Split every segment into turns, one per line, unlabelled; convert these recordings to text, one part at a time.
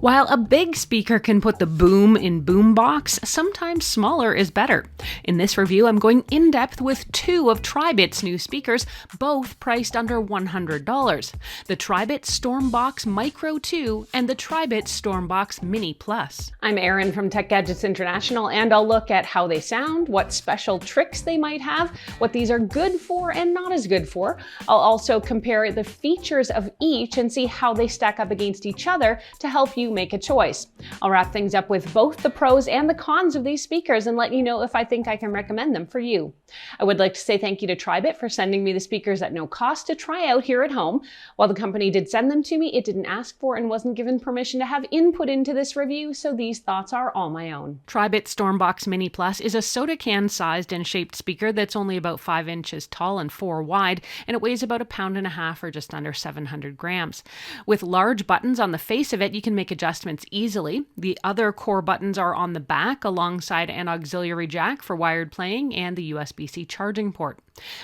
While a big speaker can put the boom in boombox, sometimes smaller is better. In this review, I'm going in-depth with two of Tribit's new speakers, both priced under $100. The Tribit Stormbox Micro 2 and the Tribit Stormbox Mini Plus. I'm Erin from Tech Gadgets International, and I'll look at how they sound, what special tricks they might have, what these are good for and not as good for. I'll also compare the features of each and see how they stack up against each other to help you make a choice. I'll wrap things up with both the pros and the cons of these speakers and let you know if I think I can recommend them for you. I would like to say thank you to Tribit for sending me the speakers at no cost to try out here at home. While the company did send them to me, it didn't ask for and wasn't given permission to have input into this review, so these thoughts are all my own. Tribit Stormbox Mini Plus is a soda can sized and shaped speaker that's only about 5 inches tall and 4 wide, and it weighs about 1.5 pounds or just under 700 grams. With large buttons on the face of it, you can make adjustments easily. The other core buttons are on the back alongside an auxiliary jack for wired playing and the USB-C charging port.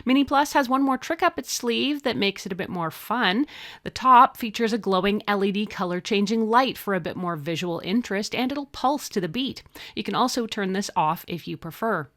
Mini Plus has one more trick up its sleeve that makes it a bit more fun. The top features a glowing LED color changing light for a bit more visual interest, and it'll pulse to the beat. You can also turn this off if you prefer.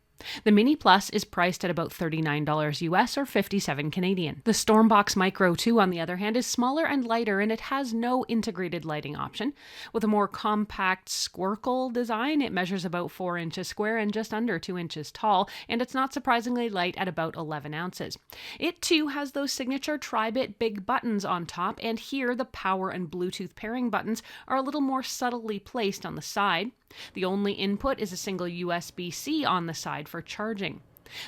The Mini Plus is priced at about $39 US or 57 Canadian. The Stormbox Micro 2, on the other hand, is smaller and lighter, and it has no integrated lighting option. With a more compact squircle design, it measures about 4 inches square and just under 2 inches tall, and it's not surprisingly light at about 11 ounces. It too has those signature Tribit big buttons on top, and here the power and Bluetooth pairing buttons are a little more subtly placed on the side. The only input is a single USB-C on the side for charging.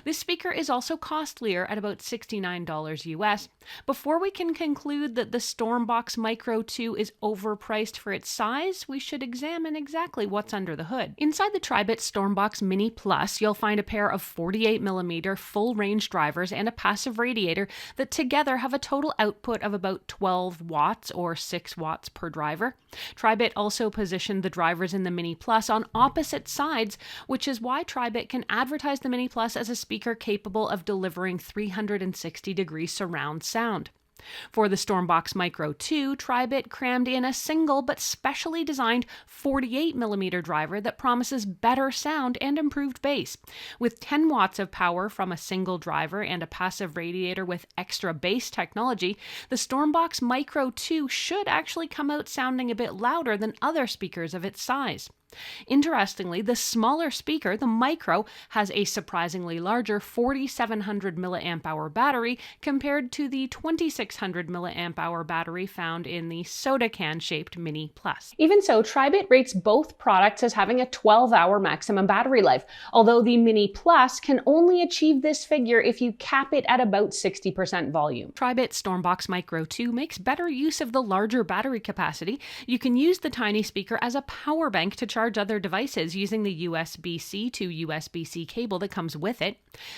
This speaker is also costlier at about $69 US. Before we can conclude that the Stormbox Micro 2 is overpriced for its size, we should examine exactly what's under the hood. Inside the Tribit Stormbox Mini Plus, you'll find a pair of 48mm full-range drivers and a passive radiator that together have a total output of about 12 watts or 6 watts per driver. Tribit also positioned the drivers in the Mini Plus on opposite sides, which is why Tribit can advertise the Mini Plus as a speaker capable of delivering 360-degree surround sound. For the Stormbox Micro 2, Tribit crammed in a single but specially designed 48mm driver that promises better sound and improved bass. With 10 watts of power from a single driver and a passive radiator with extra bass technology, the Stormbox Micro 2 should actually come out sounding a bit louder than other speakers of its size. Interestingly, the smaller speaker, the Micro, has a surprisingly larger 4700 mAh battery compared to the 2600 mAh battery found in the soda can-shaped Mini Plus. Even so, Tribit rates both products as having a 12-hour maximum battery life, although the Mini Plus can only achieve this figure if you cap it at about 60% volume. Tribit Stormbox Micro 2 makes better use of the larger battery capacity. You can use the tiny speaker as a power bank to charge other devices using the USB-C to USB-C cable that comes with it.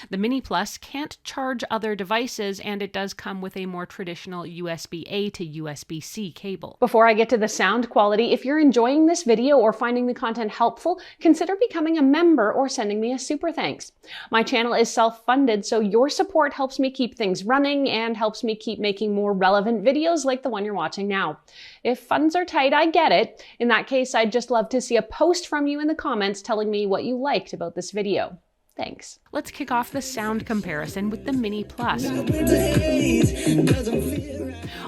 The Mini Plus can't charge other devices, and it does come with a more traditional USB-A to USB-C cable. Before I get to the sound quality, if you're enjoying this video or finding the content helpful, consider becoming a member or sending me a super thanks. My channel is self-funded, so your support helps me keep things running and helps me keep making more relevant videos like the one you're watching now. If funds are tight, I get it. In that case, I'd just love to see a post from you in the comments telling me what you liked about this video. Thanks. Let's kick off the sound comparison with the Mini Plus.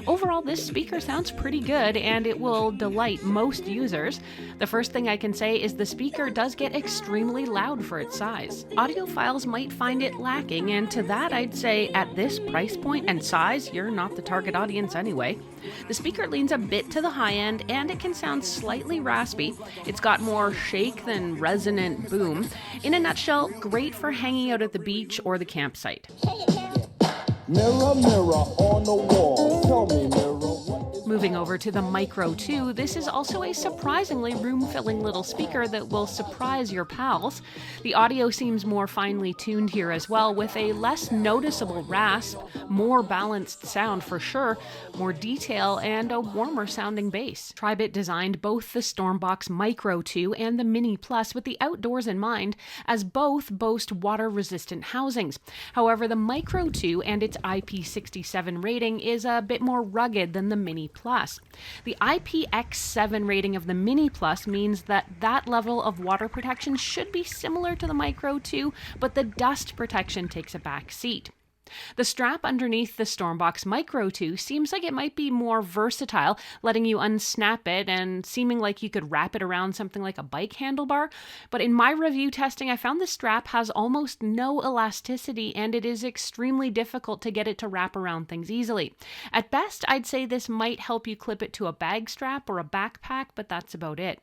Overall, this speaker sounds pretty good, and it will delight most users. The first thing I can say is the speaker does get extremely loud for its size. Audiophiles might find it lacking, and to that I'd say at this price point and size, you're not the target audience anyway. The speaker leans a bit to the high end, and it can sound slightly raspy. It's got more shake than resonant boom. In a nutshell, great for hanging out at the beach or the campsite.
Mirror, mirror on the wall, tell me, mirror, what is...
Moving over to the Micro 2, this is also a surprisingly room-filling little speaker that will surprise your pals. The audio seems more finely tuned here as well, with a less noticeable rasp, more balanced sound for sure, more detail, and a warmer sounding bass. Tribit designed both the Stormbox Micro 2 and the Mini Plus with the outdoors in mind, as both boast water-resistant housings. However, the Micro 2 and its IP67 rating is a bit more rugged than the Mini Plus. The IPX7 rating of the Mini Plus means that level of water protection should be similar to the Micro 2, but the dust protection takes a back seat. The strap underneath the Stormbox Micro 2 seems like it might be more versatile, letting you unsnap it and seeming like you could wrap it around something like a bike handlebar. But in my review testing, I found the strap has almost no elasticity and it is extremely difficult to get it to wrap around things easily. At best, I'd say this might help you clip it to a bag strap or a backpack, but that's about it.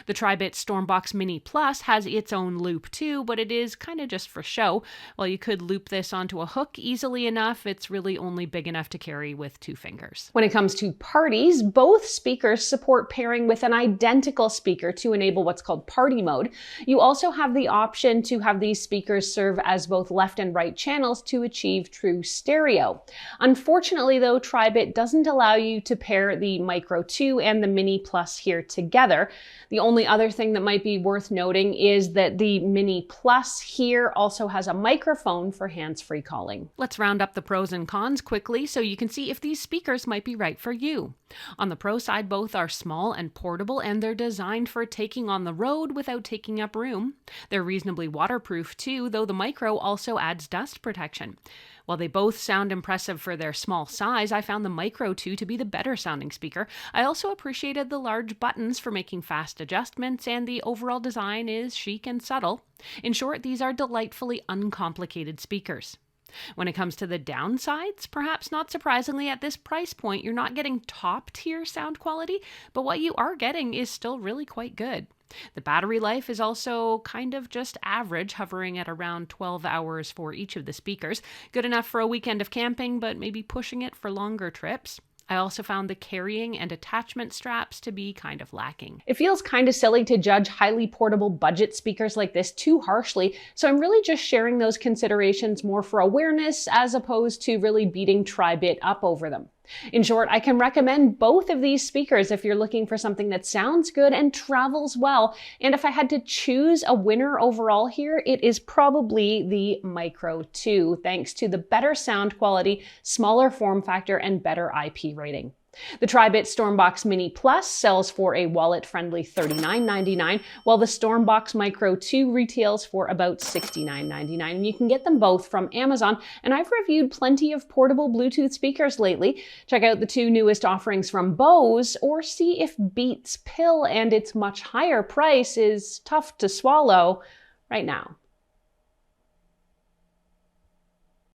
The Tribit Stormbox Mini Plus has its own loop too, but it is kind of just for show. While you could loop this onto a hook easily enough, it's really only big enough to carry with 2 fingers. When it comes to parties, both speakers support pairing with an identical speaker to enable what's called party mode. You also have the option to have these speakers serve as both left and right channels to achieve true stereo. Unfortunately though, Tribit doesn't allow you to pair the Micro 2 and the Mini Plus here together. The only other thing that might be worth noting is that the Mini Plus here also has a microphone for hands-free calling. Let's round up the pros and cons quickly so you can see if these speakers might be right for you. On the pro side, both are small and portable, and they're designed for taking on the road without taking up room. They're reasonably waterproof too, though the Micro also adds dust protection. While they both sound impressive for their small size, I found the Micro 2 to be the better sounding speaker. I also appreciated the large buttons for making fast adjustments, and the overall design is chic and subtle. In short, these are delightfully uncomplicated speakers. When it comes to the downsides, perhaps not surprisingly, at this price point, you're not getting top-tier sound quality, but what you are getting is still really quite good. The battery life is also kind of just average, hovering at around 12 hours for each of the speakers. Good enough for a weekend of camping, but maybe pushing it for longer trips. I also found the carrying and attachment straps to be kind of lacking. It feels kind of silly to judge highly portable budget speakers like this too harshly, so I'm really just sharing those considerations more for awareness as opposed to really beating Tribit up over them. In short, I can recommend both of these speakers if you're looking for something that sounds good and travels well. And if I had to choose a winner overall here, it is probably the Micro 2, thanks to the better sound quality, smaller form factor, and better IP rating. The Tribit Stormbox Mini Plus sells for a wallet-friendly $39.99, while the Stormbox Micro 2 retails for about $69.99. And you can get them both from Amazon, and I've reviewed plenty of portable Bluetooth speakers lately. Check out the 2 newest offerings from Bose, or see if Beats pill and its much higher price is tough to swallow right now.